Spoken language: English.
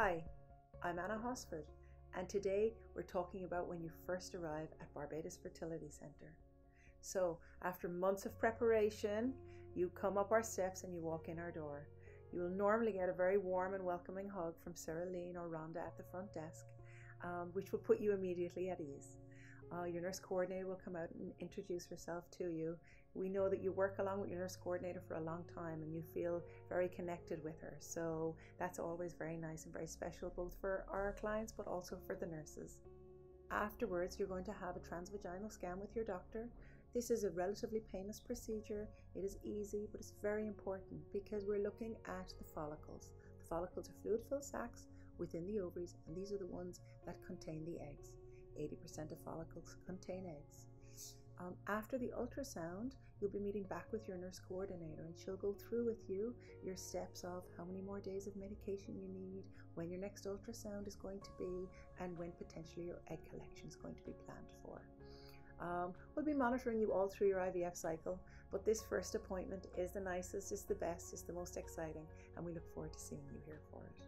Hi, I'm Anna Hosford, and today we're talking about when you first arrive at Barbados Fertility Centre. So, after months of preparation, you come up our steps and you walk in our door. You will normally get a very warm and welcoming hug from Sarah Lean or Rhonda at the front desk, which will put you immediately at ease. Your nurse coordinator will come out and introduce herself to you. We know that you work along with your nurse coordinator for a long time and you feel very connected with her. So that's always very nice and very special, both for our clients but also for the nurses. Afterwards, you're going to have a transvaginal scan with your doctor. This is a relatively painless procedure. It is easy, but it's very important because we're looking at the follicles. The follicles are fluid-filled sacs within the ovaries, and these are the ones that contain the eggs. 80% of follicles contain eggs. After the ultrasound, you'll be meeting back with your nurse coordinator, and she'll go through with you your steps of how many more days of medication you need, when your next ultrasound is going to be, and when potentially your egg collection is going to be planned for. We'll be monitoring you all through your IVF cycle, but this first appointment is the nicest, it's the best, it's the most exciting, and we look forward to seeing you here for it.